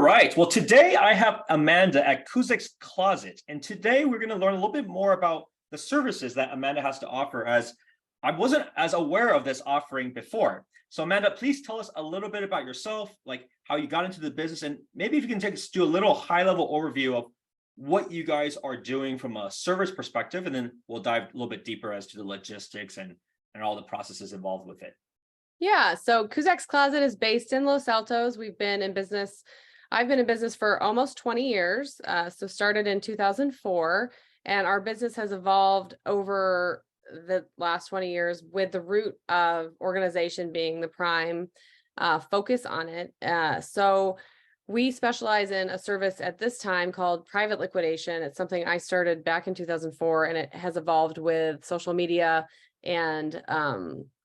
right. Well, today I have Amanda at Kuzek's Closet, and today we're going to learn a little bit more about the services that Amanda has to offer, as I wasn't as aware of this offering before. So Amanda, please tell us a little bit about yourself, like how you got into the business, and maybe if you can take us to a little high-level overview of what you guys are doing from a service perspective, and then we'll dive a little bit deeper as to the logistics and all the processes involved with it. Yeah, so Kuzek's Closet is based in Los Altos. I've been in business for almost 20 years. So started in 2004, and our business has evolved over the last 20 years with the root of organization being the prime focus on it. So we specialize in a service at this time called private liquidation. It's something I started back in 2004, and it has evolved with social media and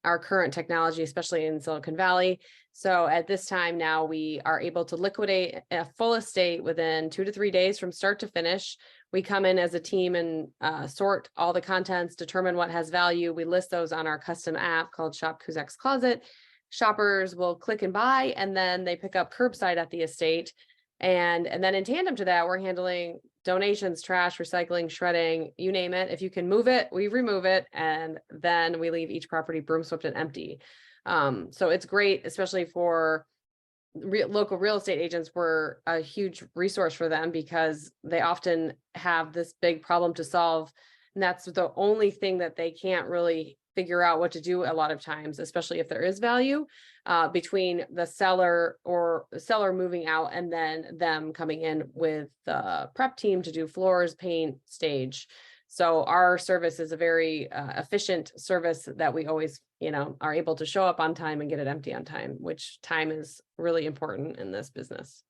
our current technology, especially in Silicon Valley. So at this time now, we are able to liquidate a full estate within 2 to 3 days from start to finish. We come in as a team and sort all the contents, determine what has value. We list those on our custom app called Shop Kuzek's Closet. Shoppers will click and buy, and then they pick up curbside at the estate. And then in tandem to that, we're handling donations, trash, recycling, shredding, you name it. If you can move it, we remove it, and then we leave each property broom swept and empty. So it's great, especially for local real estate agents. We're a huge resource for them because they often have this big problem to solve, and that's the only thing that they can't really figure out what to do a lot of times, especially if there is value between the seller moving out and then them coming in with the prep team to do floors, paint, stage. So our service is a very efficient service that we always, are able to show up on time and get it empty on time, which time is really important in this business.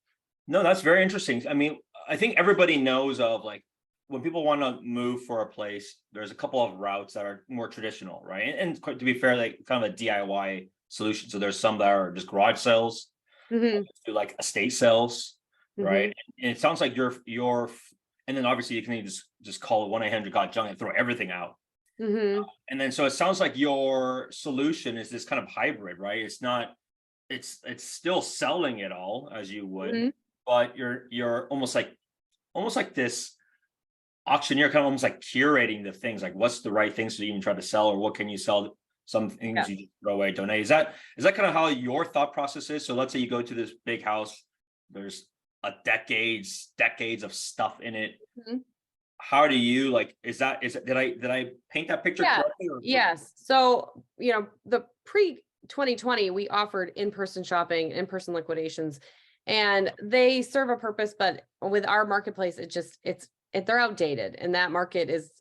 No, that's very interesting. I mean, I think everybody knows of, like, when people want to move for a place, there's a couple of routes that are more traditional, right? And to be fair, like kind of a DIY solution. So there's some that are just garage sales, do like estate sales, right? And it sounds like you're, and then obviously you can just call it 1-800-GOT-JUNK and throw everything out. And then so it sounds like your solution is this kind of hybrid, right? It's not, it's still selling it all as you would, but you're almost like this auctioneer, kind of almost like curating the things, like what's the right things to even try to sell, or what can you sell? Some things you just throw away, donate. Is that kind of how your thought process is? So let's say you go to this big house, there's decades of stuff in it. How do you, like, did I paint that picture correctly? Yes. So, the pre-2020, we offered in-person shopping, in-person liquidations, and they serve a purpose, but with our marketplace, they're outdated, and that market is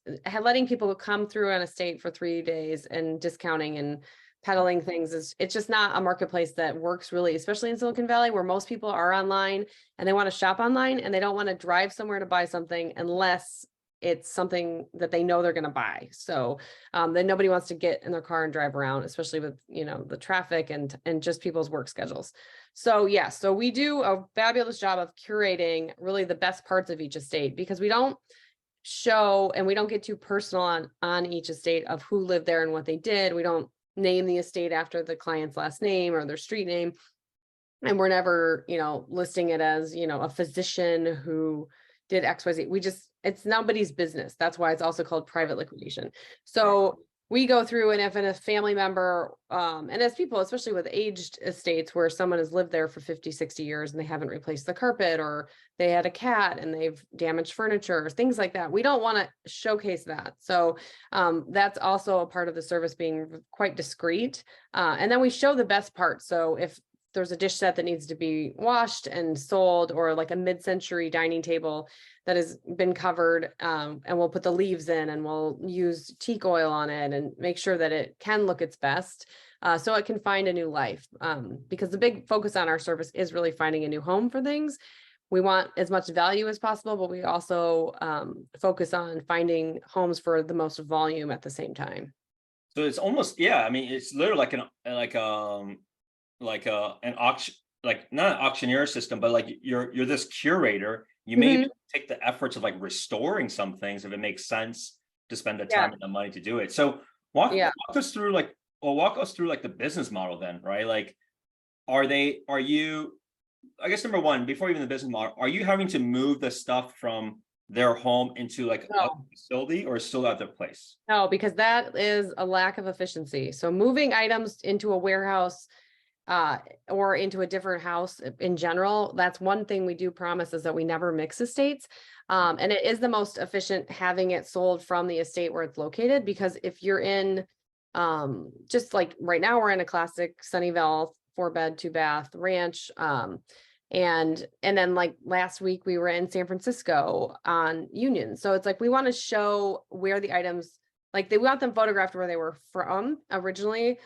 letting people come through an estate for 3 days and discounting and peddling things. It's just not a marketplace that works really, especially in Silicon Valley, where most people are online and they want to shop online, and they don't want to drive somewhere to buy something unless it's something that they know they're going to buy. So then nobody wants to get in their car and drive around, especially with, the traffic and just people's work schedules. So so we do a fabulous job of curating really the best parts of each estate, because we don't show and we don't get too personal on each estate of who lived there and what they did. We don't name the estate after the client's last name or their street name. And we're never, listing it as, a physician who did XYZ. It's nobody's business. That's why it's also called private liquidation. So we go through, and if a family member, and as people, especially with aged estates where someone has lived there for 50, 60 years and they haven't replaced the carpet, or they had a cat and they've damaged furniture, or things like that, we don't want to showcase that. So that's also a part of the service, being quite discreet. And then we show the best part. So if there's a dish set that needs to be washed and sold, or like a mid-century dining table that has been covered, and we'll put the leaves in and we'll use teak oil on it and make sure that it can look its best, so it can find a new life. Because the big focus on our service is really finding a new home for things. We want as much value as possible, but we also focus on finding homes for the most volume at the same time. So it's almost, I mean, it's literally an auction, like not an auctioneer system, but like you're this curator. You may take the efforts of like restoring some things if it makes sense to spend the time and the money to do it. So walk us through walk us through the business model then, right? Like, are you I guess number one, before even the business model, are you having to move the stuff from their home into like a No. facility, or still at their place? No, because that is a lack of efficiency. So moving items into a warehouse or into a different house in general, that's one thing we do promise is that we never mix estates. And it is the most efficient having it sold from the estate where it's located, because if you're in, just like right now, we're in a classic Sunnyvale 4-bed, 2-bath ranch. And then like last week we were in San Francisco on Union. So it's like we want to show where the items, like they want them photographed where they were from originally,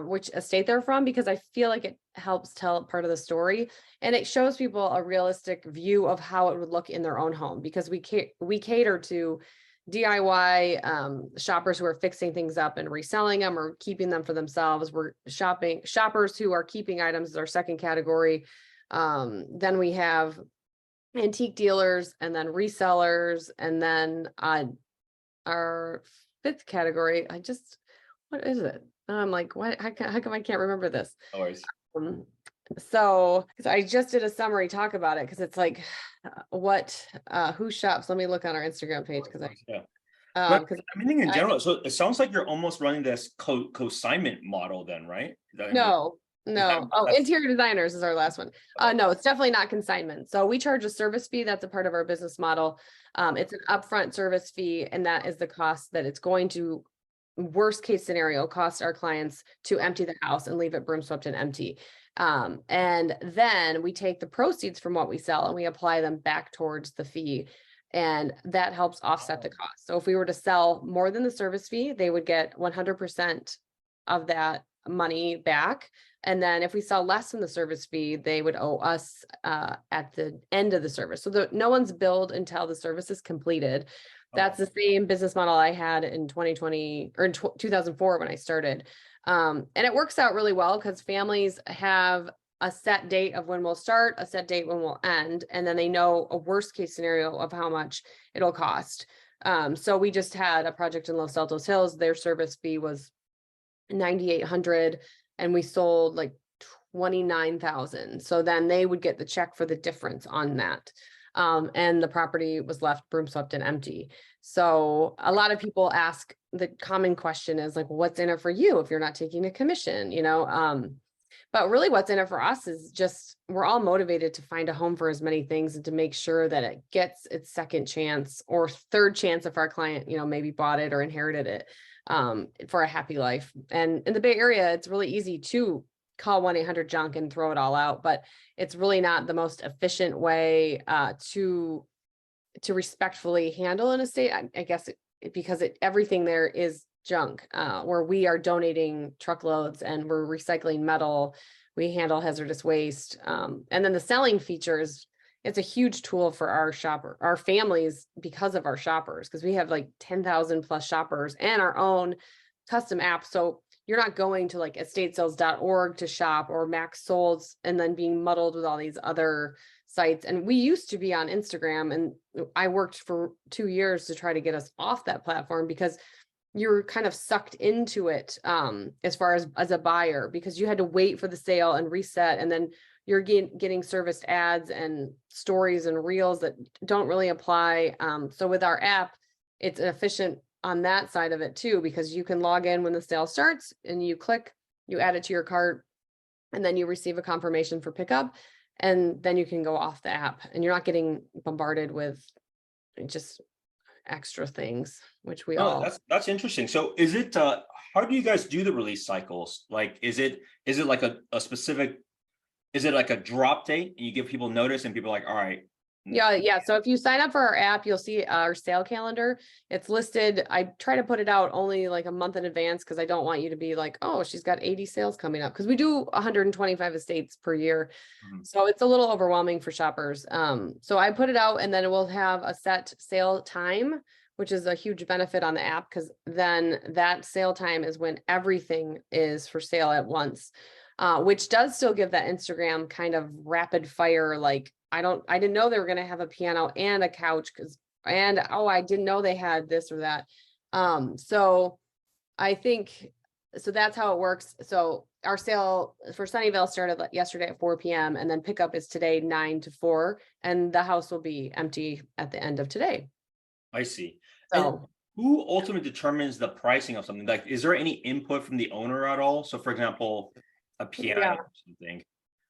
which estate they're from, because I feel like it helps tell part of the story, and it shows people a realistic view of how it would look in their own home, because we cater to DIY shoppers who are fixing things up and reselling them or keeping them for themselves. We're shoppers who are keeping items is our second category. Then we have antique dealers, and then resellers, and then our fifth category, what is it? I'm like, what? How come I can't remember this? Always. So I just did a summary talk about it, because it's like, who shops? Let me look on our Instagram page, because Yeah. I, But I mean, in general, so it sounds like you're almost running this consignment model then, right? no. Oh, that's- interior designers is our last one. No, it's definitely not consignment. So we charge a service fee. That's a part of our business model. It's an upfront service fee, and that is the cost that it's going to, worst case scenario, cost our clients to empty the house and leave it broom swept and empty. And then we take the proceeds from what we sell and we apply them back towards the fee. And that helps offset the cost. So if we were to sell more than the service fee, they would get 100% of that money back. And then if we sell less than the service fee, they would owe us at the end of the service. So no one's billed until the service is completed. That's the same business model I had in 2020 or in 2004 when I started. And it works out really well, because families have a set date of when we'll start, a set date when we'll end, and then they know a worst case scenario of how much it'll cost. So we just had a project in Los Altos Hills. Their service fee was $9,800, and we sold like 29,000. So then they would get the check for the difference on that. And the property was left broom swept and empty. So a lot of people ask, the common question is like, what's in it for you if you're not taking a commission, but really what's in it for us is just, we're all motivated to find a home for as many things and to make sure that it gets its second chance or third chance if our client, maybe bought it or inherited it, for a happy life. And in the Bay Area, it's really easy to call 1-800-JUNK and throw it all out, but it's really not the most efficient way to respectfully handle an estate. I guess because everything there is junk, where we are donating truckloads and we're recycling metal, we handle hazardous waste. And then the selling features, it's a huge tool for our families, because of our shoppers, because we have like 10,000 plus shoppers and our own custom app. So you're not going to like estatesales.org to shop, or Max Solds, and then being muddled with all these other sites. And we used to be on Instagram, and I worked for 2 years to try to get us off that platform, because you're kind of sucked into it, as far as a buyer, because you had to wait for the sale and reset, and then you're getting serviced ads and stories and reels that don't really apply. So with our app, it's efficient on that side of it too, because you can log in when the sale starts and you click, you add it to your cart, and then you receive a confirmation for pickup, and then you can go off the app, and you're not getting bombarded with just extra things, which we all. That's interesting. So is it how do you guys do the release cycles? Like, is it like a specific, is it like a drop date and you give people notice and people are like, all right? Yeah. So if you sign up for our app, you'll see our sale calendar. It's listed. I try to put it out only like a month in advance, because I don't want you to be like, oh, she's got 80 sales coming up, because we do 125 estates per year. So it's a little overwhelming for shoppers. So I put it out, and then it will have a set sale time, which is a huge benefit on the app, because then that sale time is when everything is for sale at once, which does still give that Instagram kind of rapid fire, like, I didn't know they were going to have a piano and a couch, I didn't know they had this or that. So I think so that's how it works. So our sale for Sunnyvale started yesterday at 4 p.m. and then pickup is today 9 to 4, and the house will be empty at the end of today. I see. And So who ultimately determines the pricing of something? Like, is there any input from the owner at all? So for example, a piano yeah. or something.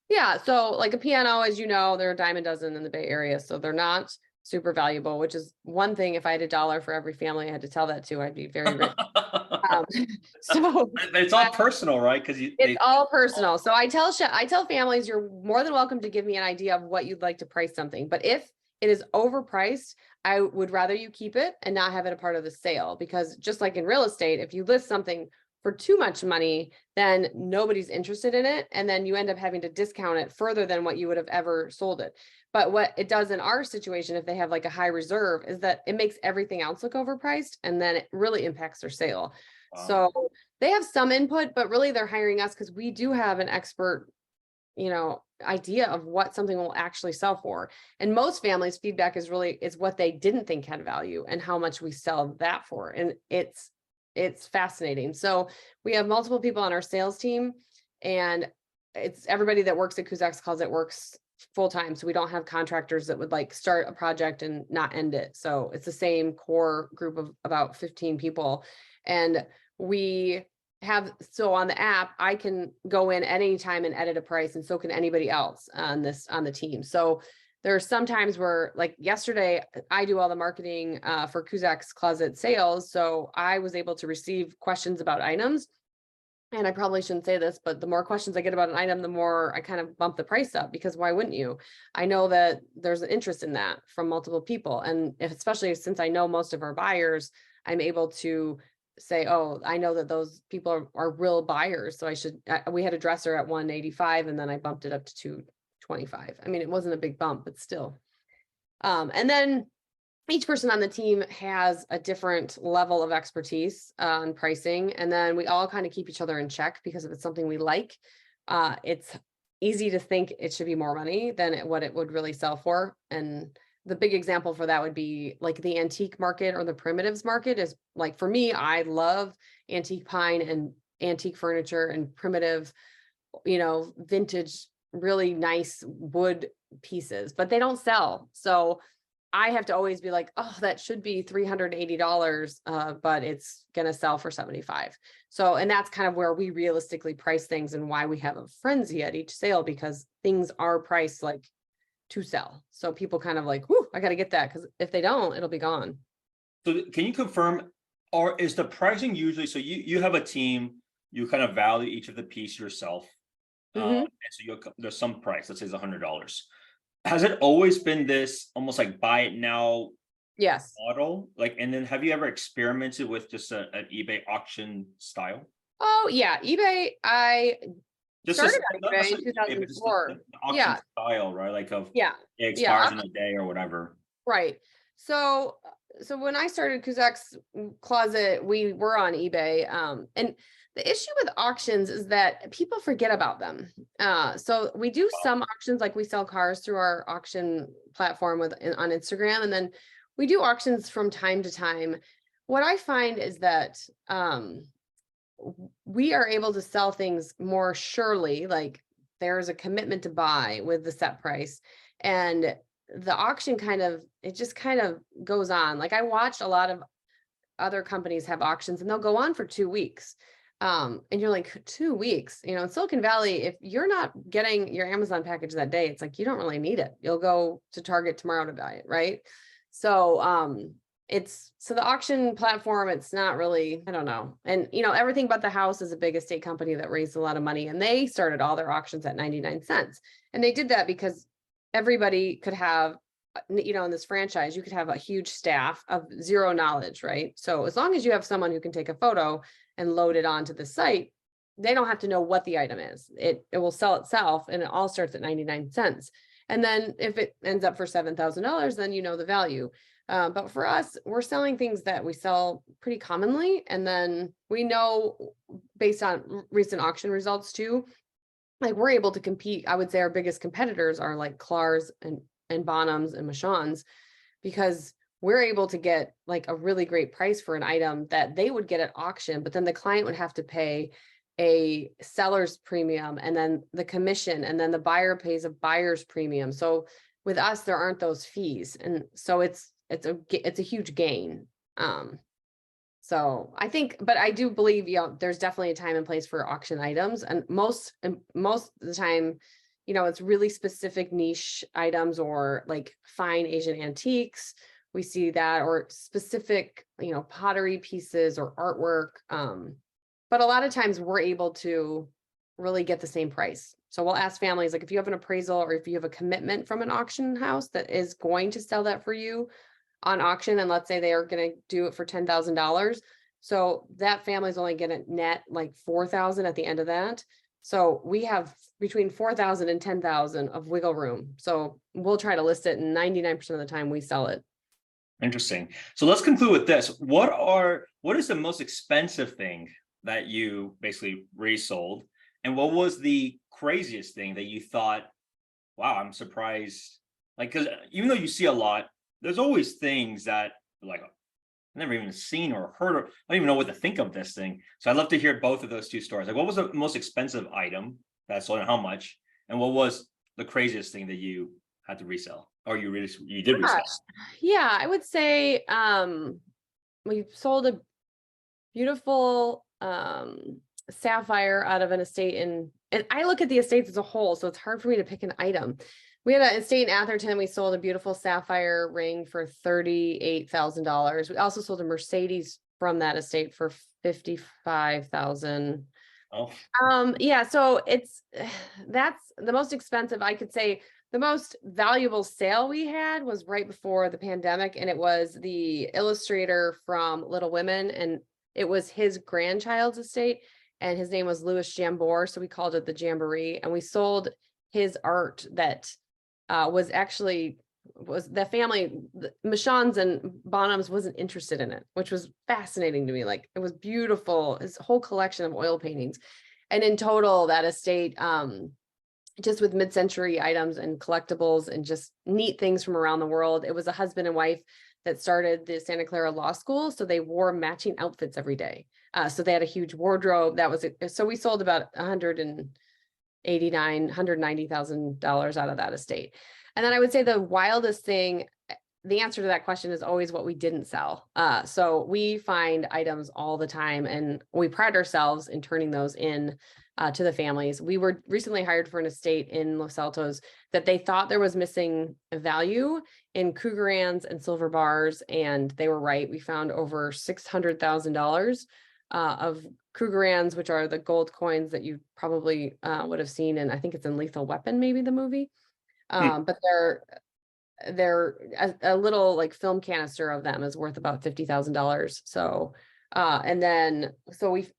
Yeah, so like a piano, as you know, they're a dime a dozen in the Bay Area, so they're not super valuable, which is one thing. If I had $1 for every family I had to tell that to, I'd be very rich. Um, so But it's all personal, right? Because it's all personal. So I tell families, you're more than welcome to give me an idea of what you'd like to price something. But if it is overpriced, I would rather you keep it and not have it a part of the sale, because just like in real estate, if you list something for too much money, then nobody's interested in it. And then you end up having to discount it further than what you would have ever sold it. But what it does in our situation, if they have like a high reserve, is that it makes everything else look overpriced, and then it really impacts their sale. So they have some input, but really they're hiring us because we do have an expert, idea of what something will actually sell for. And most families' feedback is what they didn't think had value and how much we sell that for. And it's fascinating. So we have multiple people on our sales team, and it's everybody that works at Kuzak's Closet works full time. So we don't have contractors that would like start a project and not end it. So it's the same core group of about 15 people. And so on the app, I can go in anytime and edit a price, and so can anybody else on the team. So there's some times where, like yesterday, I do all the marketing for Kuzak's Closet sales. So I was able to receive questions about items. And I probably shouldn't say this, but the more questions I get about an item, the more I kind of bump the price up, because why wouldn't you? I know that there's an interest in that from multiple people. And especially since I know most of our buyers, I'm able to say, oh, I know that those people are real buyers. So we had a dresser at 185 and then I bumped it up to 225. I mean, it wasn't a big bump, but still. And then each person on the team has a different level of expertise on pricing. And then we all kind of keep each other in check, because if it's something we like, it's easy to think it should be more money than what it would really sell for. And the big example for that would be like the antique market or the primitives market is like, for me, I love antique pine and antique furniture and primitive, vintage, really nice wood pieces, but they don't sell. So I have to always be like, oh, that should be $380, but it's going to sell for 75. So, and that's kind of where we realistically price things and why we have a frenzy at each sale, because things are priced like to sell. So people kind of like, whoo, I got to get that, because if they don't, it'll be gone. So can you confirm, or is the pricing usually, so you have a team, you kind of value each of the piece yourself. And so there's some price, let's say it's $100. Has it always been this almost like buy it now Yes. model? Like, and then have you ever experimented with just an eBay auction style? Oh yeah, eBay. I Just started on not eBay in necessarily eBay, but just 2004. the auction Yeah, style, right? Like of yeah, it yeah. expires in a day or whatever. Right. So when I started Kuzak's Closet, we were on eBay. And the issue with auctions is that people forget about them. So we do some auctions, like we sell cars through our auction platform on Instagram, and then we do auctions from time to time. What I find is that we are able to sell things more surely, like there's a commitment to buy with the set price, and the auction just kind of goes on. Like I watched a lot of other companies have auctions and they'll go on for 2 weeks. And you're like, 2 weeks, in Silicon Valley, if you're not getting your Amazon package that day, it's like, you don't really need it. You'll go to Target tomorrow to buy it. Right. So, the auction platform, it's not really, I don't know. And, everything but the house is a big estate company that raised a lot of money, and they started all their auctions at 99 cents. And they did that because everybody could have, in this franchise, you could have a huge staff of zero knowledge, right? So as long as you have someone who can take a photo and load it onto the site, they don't have to know what the item is. It will sell itself, and it all starts at 99 cents. And then if it ends up for $7,000, then you know the value. But for us, we're selling things that we sell pretty commonly. And then we know, based on recent auction results too, like we're able to compete. I would say our biggest competitors are like Clars and Bonhams and Machans, because we're able to get like a really great price for an item that they would get at auction, but then the client would have to pay a seller's premium and then the commission, and then the buyer pays a buyer's premium. So with us, there aren't those fees. And so it's a huge gain. So I think, but I do believe, there's definitely a time and place for auction items, and most of the time, it's really specific niche items or like fine Asian antiques. We see that, or specific, pottery pieces or artwork. But a lot of times we're able to really get the same price. So we'll ask families, like, if you have an appraisal or if you have a commitment from an auction house that is going to sell that for you on auction, and let's say they are going to do it for $10,000. So that family's only going to net like 4,000 at the end of that. So we have between 4,000 and 10,000 of wiggle room. So we'll try to list it, and 99% of the time we sell it. Interesting. So let's conclude with this. What is the most expensive thing that you basically resold? And what was the craziest thing that you thought, wow, I'm surprised? Like, because even though you see a lot, there's always things that like I've never even seen or heard of. I don't even know what to think of this thing. So I'd love to hear both of those two stories. Like, what was the most expensive item that sold and how much? And what was the craziest thing that you had to resell, or you did resell? Yeah, I would say we sold a beautiful sapphire out of an estate and I look at the estates as a whole, so it's hard for me to pick an item. We had an estate in Atherton. We sold a beautiful sapphire ring for $38,000. We also sold a Mercedes from that estate for $55,000. Oh, Yeah, so that's the most expensive. I could say the most valuable sale we had was right before the pandemic, and it was the illustrator from Little Women, and it was his grandchild's estate, and his name was Louis Jambor, so we called it the Jamboree, and we sold his art that was the family, the Michons and Bonhams wasn't interested in it, which was fascinating to me. Like, it was beautiful, his whole collection of oil paintings. And in total, that estate, just with mid-century items and collectibles and just neat things from around the world. It was a husband and wife that started the Santa Clara Law School, so they wore matching outfits every day. So they had a huge wardrobe. So we sold about $190,000 out of that estate. And then I would say the wildest thing, the answer to that question is always what we didn't sell. So we find items all the time, and we pride ourselves in turning those in to the families. We were recently hired for an estate in Los Altos that they thought there was missing value in Krugerrands and silver bars, and they were right. We found over $600,000 of Krugerrands, which are the gold coins that you probably would have seen, and I think it's in Lethal Weapon, maybe the movie. But they're a little like film canister of them is worth about $50,000. So and then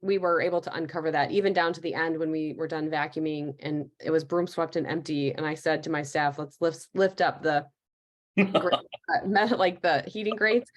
we were able to uncover that even down to the end when we were done vacuuming, and it was broom swept and empty. And I said to my staff, let's lift up the like the heating grates,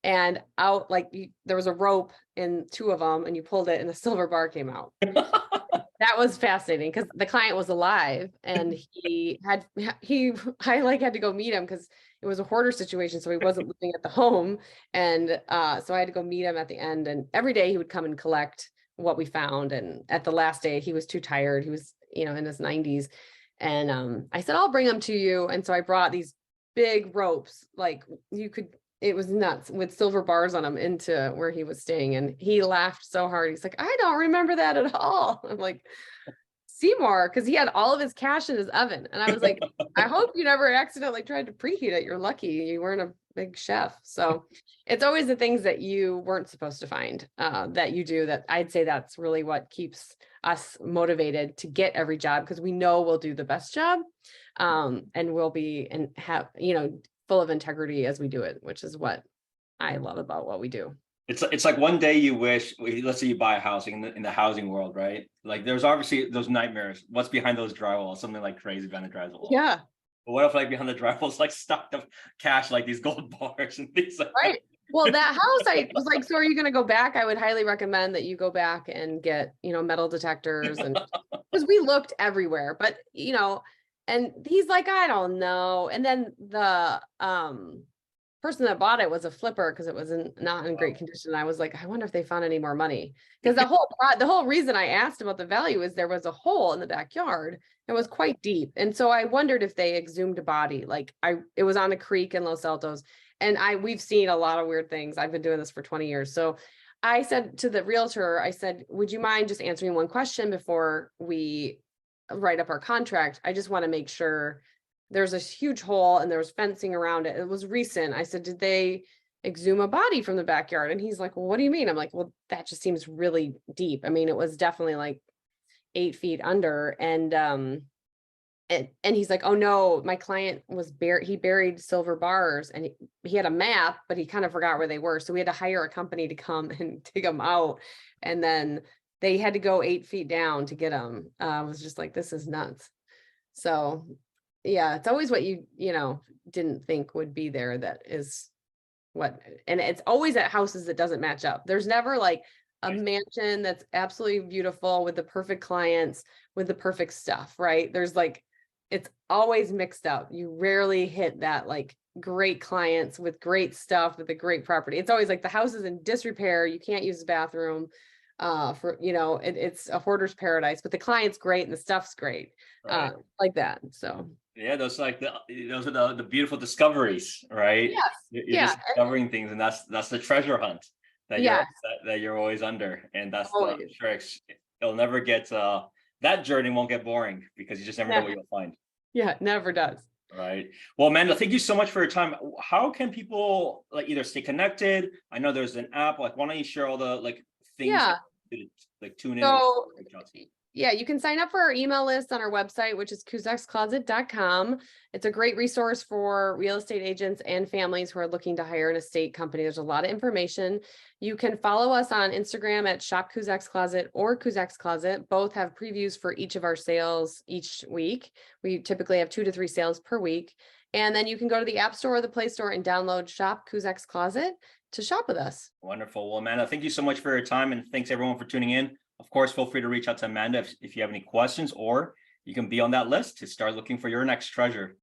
and out, like, there was a rope in two of them, and you pulled it and the silver bar came out. That was fascinating because the client was alive, and I like had to go meet him because it was a hoarder situation. So he wasn't living at the home. And so I had to go meet him at the end, and every day he would come and collect what we found. And at the last day, he was too tired. He was, in his 90s. And I said, I'll bring them to you. And so I brought these big ropes, like it was nuts, with silver bars on them into where he was staying. And he laughed so hard. He's like, I don't remember that at all. I'm like, Seymour, because he had all of his cash in his oven. And I was like, I hope you never accidentally tried to preheat it. You're lucky you weren't a big chef. So it's always the things that you weren't supposed to find that you do, that I'd say that's really what keeps us motivated to get every job, because we know we'll do the best job, and we'll be and have, full of integrity as we do it, which is what I love about what we do. It's like one day you wish, let's say you buy a house in the housing world, right? Like, there's obviously those nightmares. What's behind those drywalls? Something like crazy behind the drywall. Yeah. But what if, like, behind the drywall is like stuck of cash, like these gold bars and things like right. that? Well, that house, I was like, so are you going to go back? I would highly recommend that you go back and get, metal detectors, and because we looked everywhere, but and he's like, I don't know. And then person that bought it was a flipper because it was not in great condition. I was like, I wonder if they found any more money. Because the whole reason I asked about the value is there was a hole in the backyard. It was quite deep. And so I wondered if they exhumed a body. Like it was on a creek in Los Altos. And we've seen a lot of weird things. I've been doing this for 20 years. So I said to the realtor, I said, would you mind just answering one question before we write up our contract? I just want to make sure. There's a huge hole and there was fencing around it. It was recent. I said, did they exhume a body from the backyard? And he's like, well, what do you mean? I'm like, well, that just seems really deep. I mean, it was definitely like 8 feet under. And he's like, oh no, my client was he buried silver bars, and he had a map, but he kind of forgot where they were. So we had to hire a company to come and dig them out. And then they had to go 8 feet down to get them. I was just like, this is nuts. So yeah, it's always what you didn't think would be there that is what, and it's always at houses that doesn't match up. There's never like a mansion that's absolutely beautiful with the perfect clients with the perfect stuff, right? There's like, it's always mixed up. You rarely hit that like great clients with great stuff with a great property. It's always like the house is in disrepair. You can't use the bathroom. It's a hoarder's paradise, but the client's great and the stuff's great. Right. Like that. So yeah, those are the beautiful discoveries, right? yes, You're just discovering things, and that's the treasure hunt that you're always under, and that's the tricks. It'll never get that journey won't get boring because you just never know what you'll find. Yeah, it never does. Right. Well, Amanda, thank you so much for your time. How can people like either stay connected? I know there's an app. Like, why don't you share all the like things like tune in? So yeah, you can sign up for our email list on our website, which is kuzakscloset.com. It's a great resource for real estate agents and families who are looking to hire an estate company. There's a lot of information. You can follow us on Instagram at Shop Kuzak's Closet or Kuzak's Closet. Both have previews for each of our sales each week. We typically have 2 to 3 sales per week. And then you can go to the App Store or the Play Store and download Shop Kuzak's Closet to shop with us. Wonderful. Well, Amanda, thank you so much for your time, and thanks everyone for tuning in. Of course, feel free to reach out to Amanda if you have any questions, or you can be on that list to start looking for your next treasure.